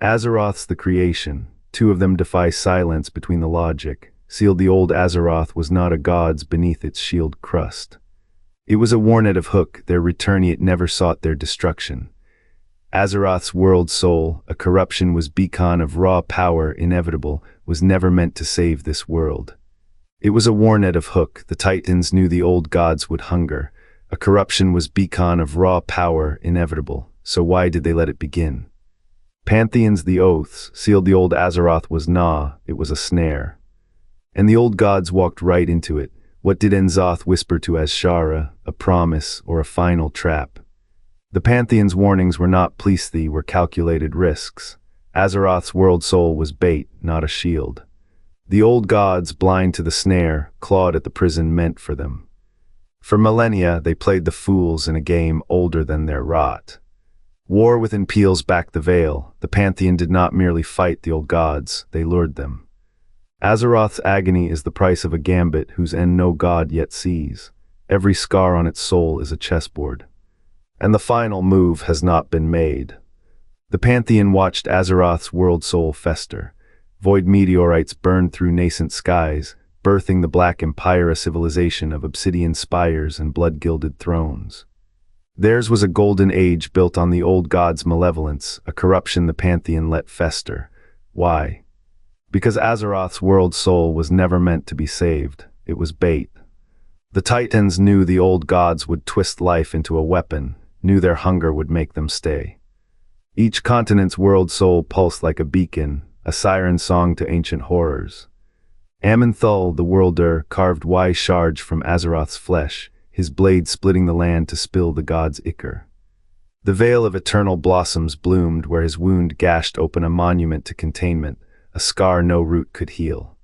Azeroth's the creation. Two of them defy silence between the logic. Sealed the old Azeroth was not a god's beneath its shield crust. It was a warnet of Hook, their return yet never sought their destruction. Azeroth's world soul, a corruption was beacon of raw power inevitable, was never meant to save this world. It was a warnet of Hook, the Titans knew the old gods would hunger. A corruption was beacon of raw power inevitable, so why did they let it begin? Pantheons, the oaths, sealed the old Azeroth was it was a snare. And the old gods walked right into it. What did Zoth whisper to Azshara, a promise or a final trap? The Pantheon's warnings were not please thee, were calculated risks. Azeroth's world soul was bait, not a shield. The old gods, blind to the snare, clawed at the prison meant for them. For millennia, they played the fools in a game older than their rot. War within peels back the veil. The Pantheon did not merely fight the old gods, they lured them. Azeroth's agony is the price of a gambit whose end no god yet sees. Every scar on its soul is a chessboard. And the final move has not been made. The Pantheon watched Azeroth's world soul fester. Void meteorites burned through nascent skies, birthing the Black Empire, a civilization of obsidian spires and blood-gilded thrones. Theirs was a golden age built on the old god's malevolence, a corruption the Pantheon let fester. Why? Because Azeroth's world soul was never meant to be saved. It was bait. The Titans knew the old gods would twist life into a weapon, knew their hunger would make them stay. Each continent's world soul pulsed like a beacon, a siren song to ancient horrors. Aman'Thul, the worlder, carved Shaarj from Azeroth's flesh, his blade splitting the land to spill the god's ichor. The veil of eternal blossoms bloomed where his wound gashed open a monument to containment, a scar no root could heal.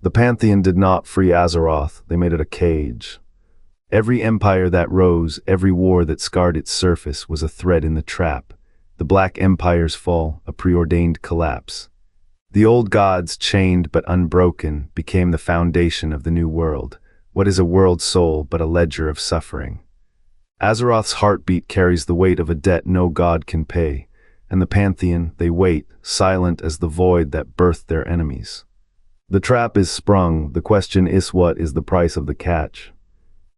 The Pantheon did not free Azeroth, they made it a cage. Every empire that rose, every war that scarred its surface was a thread in the trap. The Black Empire's fall, a preordained collapse. The old gods, chained but unbroken, became the foundation of the new world. What is a world soul but a ledger of suffering? Azeroth's heartbeat carries the weight of a debt no god can pay, and the Pantheon, they wait, silent as the void that birthed their enemies. The trap is sprung, the question is what is the price of the catch?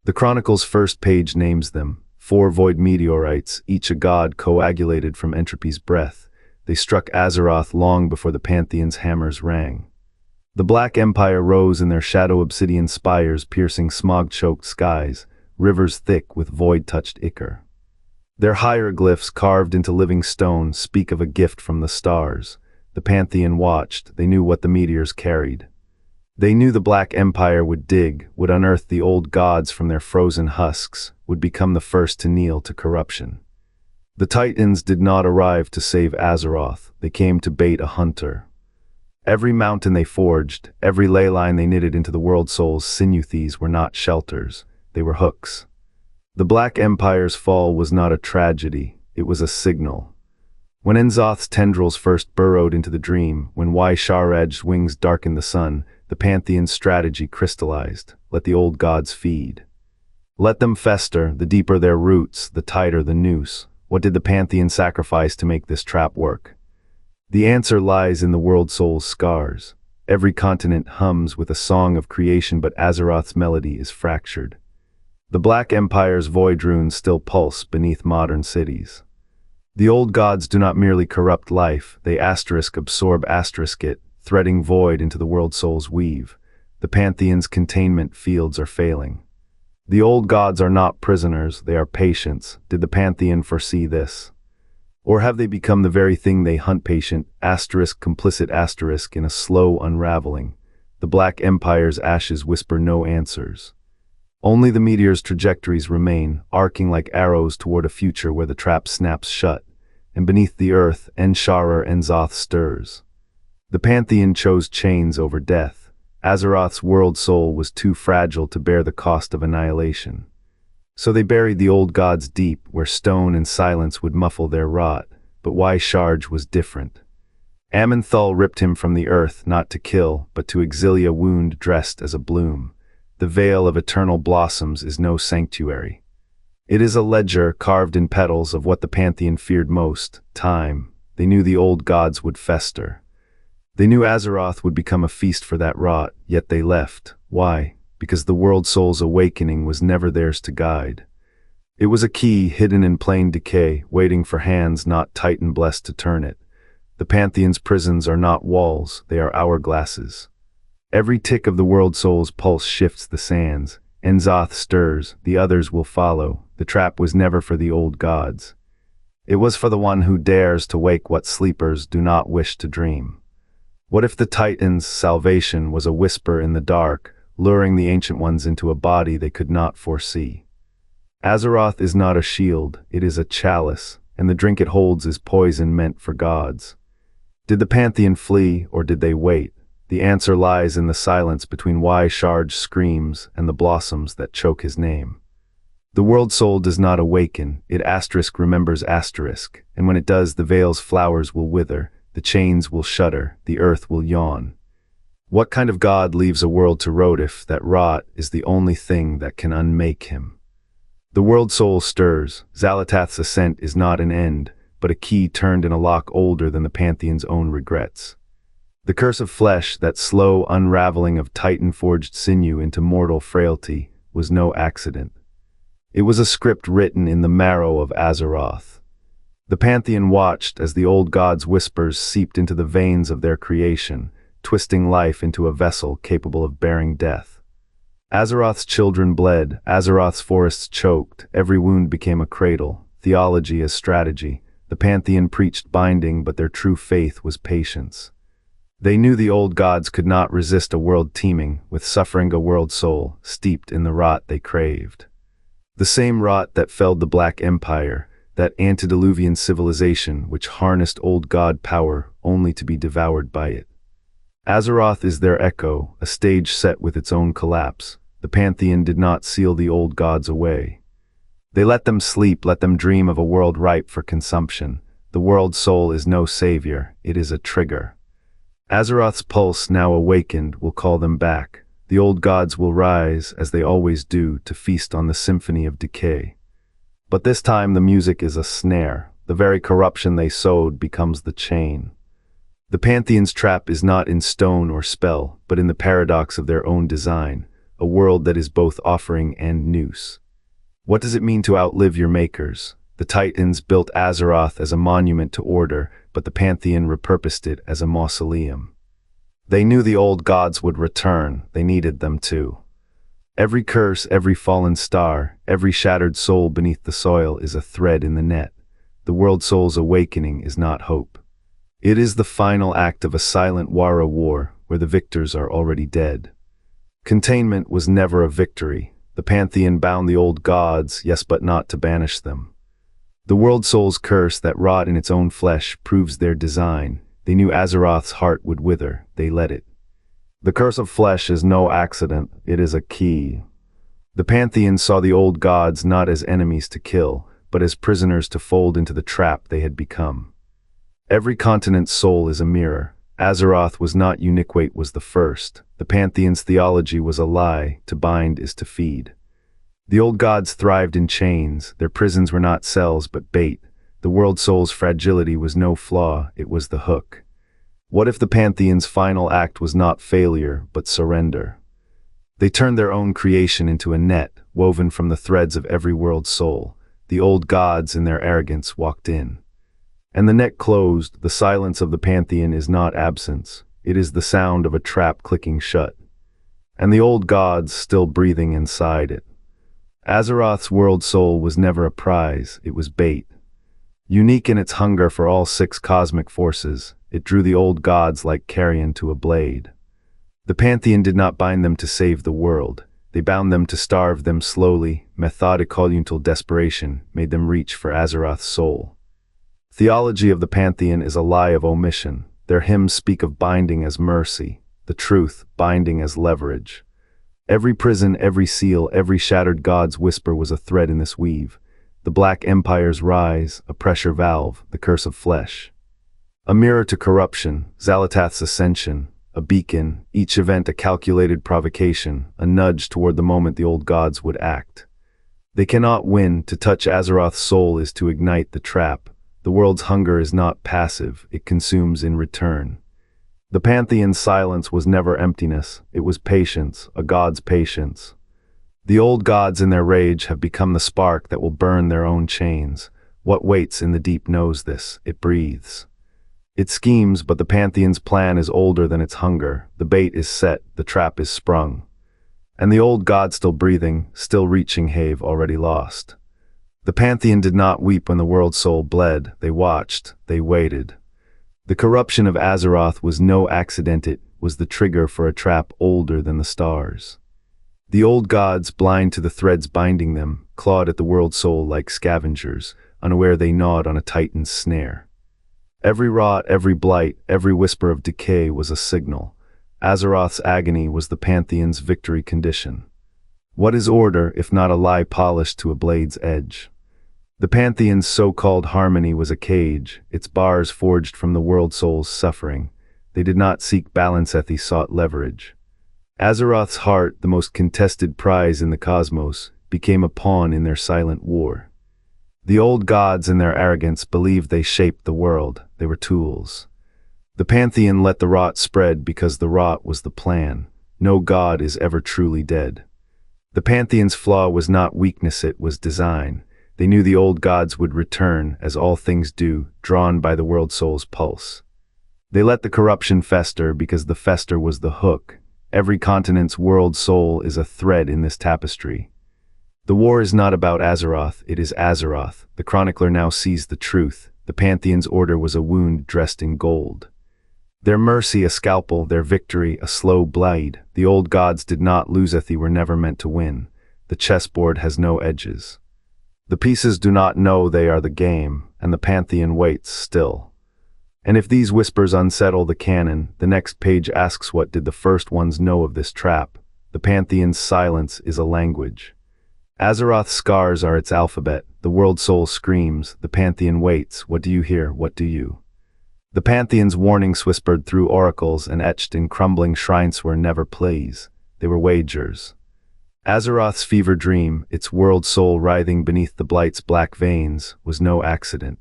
The Chronicle's first page names them, 4 void meteorites, each a god coagulated from entropy's breath. They struck Azeroth long before the Pantheon's hammers rang. The Black Empire rose in their shadow obsidian spires piercing smog-choked skies, rivers thick with void-touched ichor. Their hieroglyphs carved into living stone speak of a gift from the stars. The Pantheon watched, they knew what the meteors carried. They knew the Black Empire would dig, would unearth the old gods from their frozen husks, would become the first to kneel to corruption. The Titans did not arrive to save Azeroth, they came to bait a hunter. Every mountain they forged, every ley line they knitted into the world soul's sinew thieves were not shelters, they were hooks. The Black Empire's fall was not a tragedy, it was a signal. When Zoth's tendrils first burrowed into the dream, when Shaarj's wings darkened the sun, the Pantheon's strategy crystallized. Let the old gods feed. Let them fester, the deeper their roots, the tighter the noose. What did the Pantheon sacrifice to make this trap work? The answer lies in the world soul's scars. Every continent hums with a song of creation, but Azeroth's melody is fractured. The Black Empire's void runes still pulse beneath modern cities. The old gods do not merely corrupt life, they absorb it, threading void into the world soul's weave. The Pantheon's containment fields are failing. The old gods are not prisoners, they are patients. Did the Pantheon foresee this? Or have they become the very thing they hunt, patient, complicit in a slow unraveling? The Black Empire's ashes whisper no answers. Only the meteor's trajectories remain, arcing like arrows toward a future where the trap snaps shut, and beneath the earth, Zoth stirs. The Pantheon chose chains over death. Azeroth's world soul was too fragile to bear the cost of annihilation. So they buried the old gods deep, where stone and silence would muffle their rot. But Shaarj was different. Aman'Thul ripped him from the earth, not to kill, but to exile a wound dressed as a bloom. The veil of eternal blossoms is no sanctuary. It is a ledger carved in petals of what the Pantheon feared most, time. They knew the old gods would fester. They knew Azeroth would become a feast for that rot, yet they left. Why? Because the world soul's awakening was never theirs to guide. It was a key hidden in plain decay, waiting for hands not Titan blessed to turn it. The Pantheon's prisons are not walls, they are hourglasses. Every tick of the world soul's pulse shifts the sands. Zoth stirs, the others will follow. The trap was never for the old gods. It was for the one who dares to wake what sleepers do not wish to dream. What if the Titan's salvation was a whisper in the dark, luring the Ancient Ones into a body they could not foresee? Azeroth is not a shield, it is a chalice, and the drink it holds is poison meant for gods. Did the Pantheon flee, or did they wait? The answer lies in the silence between why Shaarj screams and the blossoms that choke his name. The world soul does not awaken, it remembers asterisk, and when it does, the veil's flowers will wither, the chains will shudder, the earth will yawn. What kind of god leaves a world to rot if that rot is the only thing that can unmake him? The world soul stirs. Xal'atath's ascent is not an end, but a key turned in a lock older than the Pantheon's own regrets. The curse of flesh, that slow unraveling of Titan-forged sinew into mortal frailty, was no accident. It was a script written in the marrow of Azeroth. The Pantheon watched as the old gods' whispers seeped into the veins of their creation, twisting life into a vessel capable of bearing death. Azeroth's children bled, Azeroth's forests choked, every wound became a cradle, theology as strategy. The Pantheon preached binding, but their true faith was patience. They knew the old gods could not resist a world teeming with suffering, a world soul, steeped in the rot they craved. The same rot that felled the Black Empire, that antediluvian civilization which harnessed old god power only to be devoured by it. Azeroth is their echo, a stage set with its own collapse. The Pantheon did not seal the old gods away. They let them sleep, let them dream of a world ripe for consumption. The world soul is no savior, it is a trigger. Azeroth's pulse, now awakened, will call them back. The old gods will rise, as they always do, to feast on the symphony of decay. But this time the music is a snare. The very corruption they sowed becomes the chain. The Pantheon's trap is not in stone or spell, but in the paradox of their own design, a world that is both offering and noose. What does it mean to outlive your makers? The Titans built Azeroth as a monument to order, but the Pantheon repurposed it as a mausoleum. They knew the old gods would return, they needed them too. Every curse, every fallen star, every shattered soul beneath the soil is a thread in the net. The world soul's awakening is not hope. It is the final act of a silent Wara war, where the victors are already dead. Containment was never a victory. The Pantheon bound the old gods, yes, but not to banish them. The world soul's curse that wrought in its own flesh proves their design. They knew Azeroth's heart would wither, they let it. The curse of flesh is no accident, it is a key. The Pantheon saw the old gods not as enemies to kill, but as prisoners to fold into the trap they had become. Every continent's soul is a mirror. Azeroth was not uniquate, was the first. The Pantheon's theology was a lie, to bind is to feed. The old gods thrived in chains, their prisons were not cells but bait. The world soul's fragility was no flaw, it was the hook. What if the Pantheon's final act was not failure, but surrender? They turned their own creation into a net, woven from the threads of every world soul. The old gods, in their arrogance, walked in. And the net closed. The silence of the Pantheon is not absence. It is the sound of a trap clicking shut. And the old gods still breathing inside it. Azeroth's world soul was never a prize, it was bait. Unique in its hunger for all 6 cosmic forces, it drew the old gods like carrion to a blade. The Pantheon did not bind them to save the world. They bound them to starve them slowly. Methodical until desperation made them reach for Azeroth's soul. Theology of the Pantheon is a lie of omission. Their hymns speak of binding as mercy, the truth, binding as leverage. Every prison, every seal, every shattered god's whisper was a thread in this weave. The Black Empire's rise, a pressure valve, the curse of flesh. A mirror to corruption, Xal'atath's ascension, a beacon, each event a calculated provocation, a nudge toward the moment the old gods would act. They cannot win. To touch Azeroth's soul is to ignite the trap. The The world's hunger is not passive, it consumes in return. The Pantheon's silence was never emptiness, it was patience, a god's patience. The old gods in their rage have become the spark that will burn their own chains. What waits in the deep knows this, it breathes. It schemes, but the Pantheon's plan is older than its hunger. The bait is set, the trap is sprung. And the old god still breathing, still reaching have already lost. The Pantheon did not weep when the world soul bled, they watched, they waited. The corruption of Azeroth was no accident, it was the trigger for a trap older than the stars. The old gods, blind to the threads binding them, clawed at the world soul like scavengers, unaware they gnawed on a titan's snare. Every rot, every blight, every whisper of decay was a signal. Azeroth's agony was the Pantheon's victory condition. What is order, if not a lie polished to a blade's edge? The Pantheon's so-called harmony was a cage, its bars forged from the world soul's suffering. They did not seek balance, they sought leverage. Azeroth's heart, the most contested prize in the cosmos, became a pawn in their silent war. The old gods in their arrogance believed they shaped the world, they were tools. The Pantheon let the rot spread because the rot was the plan. No god is ever truly dead. The Pantheon's flaw was not weakness, it was design. They knew the old gods would return, as all things do, drawn by the world soul's pulse. They let the corruption fester because the fester was the hook. Every continent's world soul is a thread in this tapestry. The war is not about Azeroth, it is Azeroth. The chronicler now sees the truth. The Pantheon's order was a wound dressed in gold. Their mercy a scalpel, their victory a slow blade. The old gods did not lose, they were never meant to win. The chessboard has no edges. The pieces do not know they are the game, and the Pantheon waits still. And if these whispers unsettle the canon, the next page asks, what did the first ones know of this trap? The Pantheon's silence is a language. Azeroth's scars are its alphabet. The world soul screams, the Pantheon waits. What do you hear? What do you? The Pantheon's warnings whispered through oracles and etched in crumbling shrines were never plays. They were wagers. Azeroth's fever dream, its world soul writhing beneath the blight's black veins, was no accident.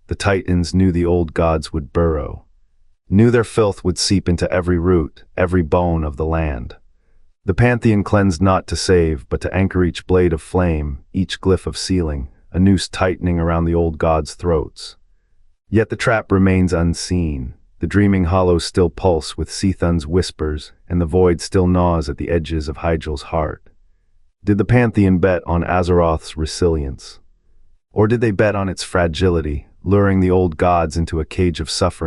The Titans knew the old gods would burrow. Knew their filth would seep into every root, every bone of the land. The Pantheon cleansed not to save, but to anchor each blade of flame, each glyph of sealing, a noose tightening around the old gods' throats. Yet the trap remains unseen. The dreaming hollows still pulse with Sethun's whispers, and the void still gnaws at the edges of Hyjal's heart. Did the Pantheon bet on Azeroth's resilience? Or did they bet on its fragility, luring the old gods into a cage of suffering?